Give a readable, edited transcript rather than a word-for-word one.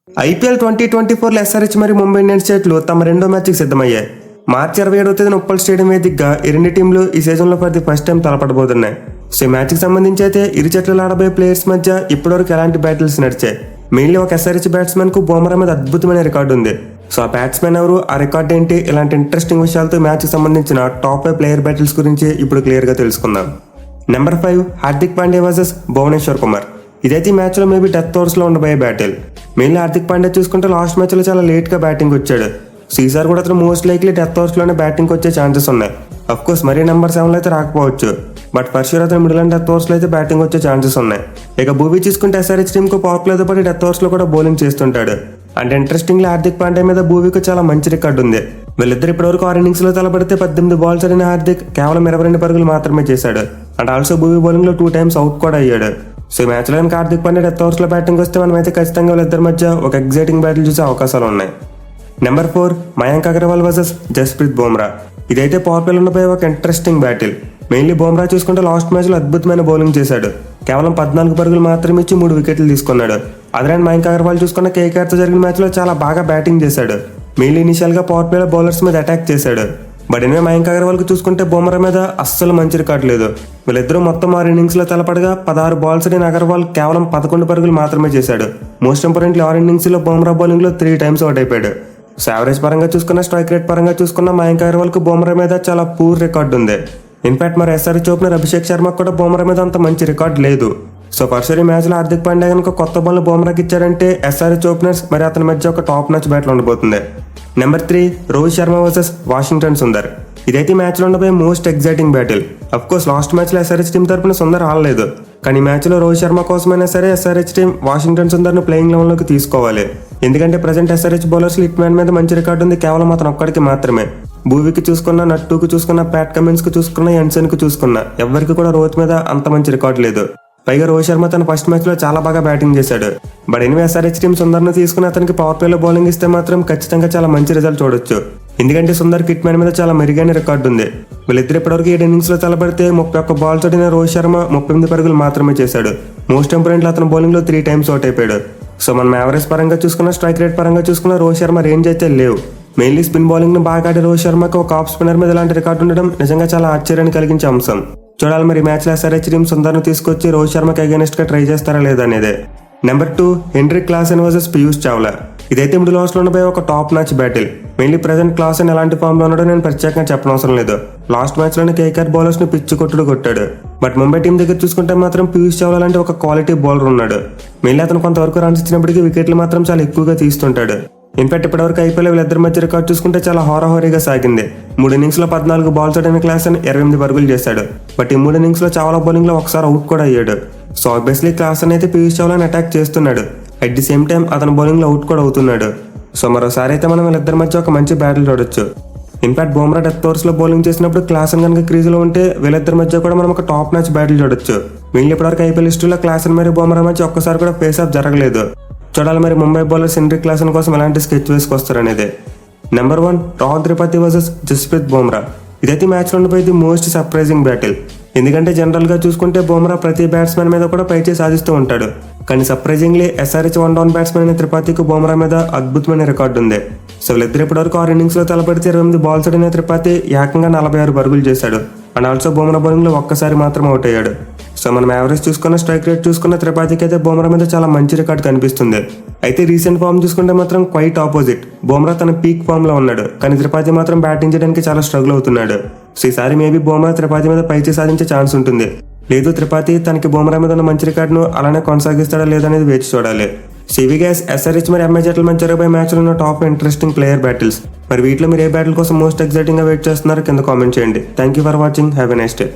IPL 2024లో SRH మరియు Mumbai Indians జట్లు తమ రెండో మ్యాచ్కి సిద్ధమయ్యాయి. మార్చి 27వ తేదీన ఉప్పల్ స్టేడియం వేదికగా ఈ రెండు టీంలు ఈ సీజన్లో ఫర్ ది ఫస్ట్ టైం తలపడబోతున్నాయి. సో ఈ మ్యాచ్కి సంబంధించి అయితే ఇరు జట్లు ఆడబోయే ప్లేయర్స్ మధ్య ఇప్పటివరకు ఎలాంటి బ్యాటిల్స్ నడిచాయి. మెయిన్లీ ఒక ఎస్ఆర్హెచ్ బ్యాట్స్మెన్ కు బుమ్రా మీద అద్భుతమైన రికార్డు ఉంది. సో ఆ బ్యాట్స్మెన్ ఎవరు, ఆ రికార్డ్ ఏంటి, ఇలాంటి ఇంట్రెస్టింగ్ విషయాలతో మ్యాచ్కి సంబంధించిన టాప్ 5 ప్లేయర్ బ్యాటిల్స్ గురించి ఇప్పుడు క్లియర్ గా తెలుసుకుందాం. Number 5 Hardik Pandya versus Bhuvneshwar Kumar. ఇదైతే ఈ మ్యాచ్ లో మేబీ డెత్ ఓవర్స్ లో ఉండబోయే బ్యాటిల్. మెయిన్లీ హార్దిక్ పాండ్యా చూసుకుంటే లాస్ట్ మ్యాచ్ లో చాలా లేట్ గా బ్యాటింగ్ వచ్చాడు. సో ఈసారి కూడా అతను మోస్ట్ లైక్లీ డెత్ ఓవర్స్ లోనే బ్యాటింగ్ వచ్చే ఛాన్సెస్ ఉన్నాయి. అఫ్ కోర్స్ మరీ నెంబర్ 7 అయితే రాకపోవచ్చు, బట్ ఫర్ షూర్ అతను మిడిల్ అండ్ డెత్ ఓవర్స్ లో అయితే బ్యాటింగ్ వచ్చే ఛాన్సెస్ ఉన్నాయి. ఇక భూవీ చూసుకుంటే ఎస్ఆర్హెచ్ టీమ్ కు పవర్ ప్లేతో పాటు డెత్ ఓవర్స్ లో కూడా బౌలింగ్ చేస్తుంటాడు. అంటే ఇంట్రెస్టింగ్లీ హార్దిక్ పాండ్యా మీద భూవీకి చాలా మంచి రికార్డు ఉంది. వీళ్ళిద్దరు ఇప్పటివరకు 6 ఇన్నింగ్స్ లో తలపడితే 18 బాల్స్ ఆడిన హార్దిక్ కేవలం 22 పరుగులు మాత్రమే చేశాడు. అండ్ ఆల్సో భూవీ బౌలింగ్ లో 2 times అవుట్ కూడా అయ్యాడు. సో ఈ మ్యాచ్ లో కనుక హార్దిక్ పాండ్యా డెత్ ఓవర్స్ లో బ్యాటింగ్ వస్తే మనమైతే ఖచ్చితంగా వీళ్ళిద్దరి మధ్య ఒక ఎగ్జైటింగ్ బ్యాటిల్ చూసే అవకాశాలు ఉన్నాయి. Number 4 Mayank Agarwal versus Jasprit Bumrah. ఇదైతే పవర్ ప్లేలో ఉండబోయే ఒక ఇంట్రెస్టింగ్ బ్యాటిల్. మెయిన్లీ బుమ్రా చూసుకుంటే లాస్ట్ మ్యాచ్ లో అద్భుతమైన బౌలింగ్ చేశాడు. కేవలం 14 పరుగులు మాత్రమే ఇచ్చి 3 వికెట్లు తీసుకున్నాడు. అదే మయాంక్ అగర్వాల్ చూసుకున్న కేకేఆర్ తో జరిగిన మ్యాచ్ లో చాలా బాగా బ్యాటింగ్ చేశాడు. మెయిన్లీ ఇనిషియల్ గా పవర్ ప్లేలో బౌలర్స్ మీద అటాక్ చేశాడు. బట్ ఎనివే మయాంక్ అగర్వాల్ కు చూసుకుంటే బుమ్రా మీద అస్సలు మంచి రికార్డు లేదు. వీళ్ళిద్దరూ మొత్తం 6 ఇన్నింగ్స్ లో తలపడగా 16 బాల్స్ ఆడిన అగర్వాల్ కేవలం 11 పరుగులు మాత్రమే చేశాడు. మోస్ట్ ఇంపార్టెంట్లీ 6 ఇన్నింగ్స్ లో బుమ్రా బౌలింగ్ లో 3 times అవుట్ అయిపోయాడు. సో యావరేజ్ పరంగా చూసుకున్న, స్ట్రైక్ రేట్ పరంగా చూసుకున్న మయాంక్ అగర్వాల్ కు బుమ్రా మీద చాలా పూర్ రికార్డు ఉంది. ఇన్ఫాక్ట్ మరి ఎస్ఆర్హెచ్ ఓపెనర్ అభిషేక్ శర్మకు కూడా బుమ్రా మీద అంత మంచి రికార్డు లేదు. సో ఫస్ట్ ఈ మ్యాచ్ లో హార్దిక్ పాండ్యా కనుక కొత్త బాల్ బుమ్రాకి ఇచ్చారంటే ఎస్ఆర్హెచ్ ఓపెనర్స్ మరి అతని మధ్య ఒక టాప్ మ్యాచ్ బ్యాటిల్ ఉండబోతుంది. Number 3 Rohit Sharma versus Washington Sundar. ఇదైతే మ్యాచ్ లో ఉండబోయే most exciting battle. Of course last match లో ఎస్ఆర్హెచ్ టీం తరపున సుందర్ ఆడలేదు, కానీ ఈ మ్యాచ్ లో రోహిత్ శర్మ కోసమైనా సరే ఎస్ఆర్హెచ్ టీం వాషింగ్టన్ సుందర్ ను ప్లేయింగ్ లెవెన్ లోకి తీసుకోవాలి. ఎందుకంటే present SRH bowlers hit man మీద మంచి రికార్డు ఉంది, కేవలం అతను ఒక్కడికి మాత్రమే. భూవీకి చూసుకున్న, నట్టుకు చూసుకున్న, ప్యాట్ కమిన్స్ కు చూసుకున్న, ఎన్సన్ కు చూసుకున్న, ఎవరికి కూడా రోహిత్ మీద అంత మంచి రికార్డు లేదు. పైగా రోహిత్ శర్మ తన ఫస్ట్ మ్యాచ్ లో చాలా బాగా బ్యాటింగ్ చేశాడు. But anyway SRH team Sundar ను తీసుకుని అతనికి పవర్ ప్లేలో బౌలింగ్ ఇస్తే మాత్రం ఖచ్చితంగా చాలా మంచి రిజల్ట్ చూడొచ్చు. ఎందుకంటే సుందర్ కిట్ మ్యాన్ మీద చాలా మెరుగైన రికార్డు ఉంది. వీళ్ళిద్దరు ఇప్పటివరకు 7 ఇన్నింగ్స్ లో తలపడితే 31 బాల్స్ ఆడిన రోహిత్ శర్మ 38 పరుగులు మాత్రమే చేశాడు. మోస్ట్ ఇంపార్టెంట్లీ అతను బౌలింగ్ లో 3 times అవుట్ అయిపోయాడు. సో మనం యావరేజ్ పరంగా చూసుకున్న, స్ట్రైక్ రేట్ పరంగా చూసుకున్న రోహిత్ శర్మ రేంజ్ అయితే లేవు. మెయిన్లీ స్పిన్ బౌలింగ్ ను బాగా ఆడే రోహిత్ శర్మకు ఒక ఆఫ్ స్పిన్నర్ మీద ఇలాంటి రికార్డు ఉండడం నిజంగా చాలా ఆశ్చర్యాన్ని కలిగించే అంశం. చూడాలి మరి ఈ మ్యాచ్ లో ఎస్ఆర్హెచ్ టీం సుందర్ ను తీసుకొచ్చి రోహిత్ శర్మకి అగైనెస్ట్ గా ట్రై చేస్తారా లేదా అనేది. Number 2 Heinrich Klaasen versus Piyush Chawla. ఇదైతే మిడిల్ ఓవర్స్ లో ఉండబోయే ఒక top match battle. Mainly present Klaasen ఎలాంటి ఫామ్ లో ఉన్నాడో నేను ప్రత్యేకంగా చెప్పనవసరం లేదు. లాస్ట్ మ్యాచ్ లోనే కేకేఆర్ బౌలర్స్ ని పిచ్చి కొట్టాడు. బట్ ముంబై టీం దగ్గర చూసుకుంటే మాత్రం పీయూష్ చావ్లా లాంటి ఒక క్వాలిటీ బౌలర్ ఉన్నాడు. మెయిన్లీ అతను కొంతవరకు రన్స్ ఇచ్చినప్పటికీ వికెట్లు మాత్రం చాలా ఎక్కువగా తీస్తుంటాడు. ఇన్ఫాక్ట్ ఇప్పటివరకు ఐపీఎల్ వీళ్ళిద్దరి మధ్య రికార్డు చూసుకుంటే చాలా హోరాహోరీగా సాగింది. 3 ఇన్నింగ్స్ లో 14 బాల్స్ ఆడిన క్లాసెన్ 28 పరుగులు చేశాడు. బట్ ఈ 3 ఇన్నింగ్స్ లో చావ్లా బౌలింగ్ లో ఒకసారి అవుట్ కూడా అయ్యాడు. సో ఆబ్వియస్లీ క్లాసెన్ అయితే పీయూష్ చావ్లాని అటాక్ చేస్తున్నాడు. అట్ ది సేమ్ టైం అతను బౌలింగ్ లో అవుట్ కూడా అవుతున్నాడు. సో మరోసారి అయితే మనం వీళ్ళిద్దరి మధ్య ఒక మంచి బ్యాటిల్ చూడొచ్చు. ఇన్ఫాక్ట్ బుమ్రా డెత్ ఓవర్స్ లో బౌలింగ్ చేసినప్పుడు క్లాసెన్ కనుక క్రీజ్ లో ఉంటే వీళ్ళిద్దరి మధ్య కూడా మనం ఒక టాప్ మ్యాచ్ బ్యాటిల్ చూడొచ్చు. మెయిన్లీ ఇప్పటివరకు ఐపీఎల్ హిస్టరీలో క్లాసెన్ మరియు బుమ్రా మధ్య ఒక్కసారి కూడా ఫేస్ ఆఫ్ జరగలేదు. చూడాలి మరి ముంబై బౌలర్స్ హెన్రిక్ క్లాసెన్ కోసం ఎలాంటి స్కెచ్ వేసుకొస్తారనేది. Number 1 Rahul Tripathi versus Jasprit Bumrah. ఇదైతే మ్యాచ్ లో ఉండిపోయింది మోస్ట్ సర్ప్రైజింగ్ బ్యాటిల్. ఎందుకంటే జనరల్ గా చూసుకుంటే బుమ్రా ప్రతి బ్యాట్స్మెన్ మీద కూడా పైచేసి సాధిస్తూ ఉంటాడు. కానీ సర్ప్రైజింగ్లీ ఎస్ఆర్హెచ్ 1 డౌన్ బ్యాట్స్మెన్ అయిన త్రిపాఠికి బుమ్రా మీద అద్భుతమైన రికార్డు ఉంది. సో వీళ్ళిద్దరు ఇప్పటివరకు 6 ఇన్నింగ్స్ లో తలపడితే 28 బాల్స్ ఆడిన త్రిపాఠి ఏకంగా 46 పరుగులు చేశాడు. అండ్ ఆల్సో బుమ్రా బౌలింగ్ లో ఒక్కసారి మాత్రం అవుట్ అయ్యాడు. సో మనం యావరేజ్ చూసుకున్న, స్ట్రైక్ రేట్ చూసుకున్న త్రిపాఠికి అయితే బుమ్రా మీద చాలా మంచి రికార్డు కనిపిస్తుంది. అయితే రీసెంట్ ఫామ్ చూసుకుంటే మాత్రం క్వైట్ ఆపోజిట్. బుమ్రా తన పీక్ ఫామ్ లో ఉన్నాడు, కానీ త్రిపాఠి మాత్రం బ్యాటింగ్ చేయడానికి చాలా స్ట్రగుల్ అవుతున్నాడు. సో ఈసారి మేబీ బుమ్రా త్రిపాఠి మీద పైచేసి సాధించే ఛాన్స్ ఉంటుంది. లేదు త్రిపాఠి తనకి బుమ్రా మీద ఉన్న మంచి రికార్డును అలానే కొనసాగిస్తాడా లేదనేది వేచి చూడాలి. సివి గ్యాస్ ఎస్ఆర్హెచ్ మరి ఎంఐ జట్ల మధ్య జరగబోయే మ్యాచ్ లో ఉన్న టాప్ ఇంట్రెస్టింగ్ ప్లేయర్ బ్యాటిల్స్. మరి వీటిలో మీరు ఏ బ్యాటిల్ కోసం మోస్ట్ ఎక్సైటింగ్ గా వెయిట్ చేస్తున్నారో కింద కామెంట్ చేయండి. Thank you for watching. Have a nice day.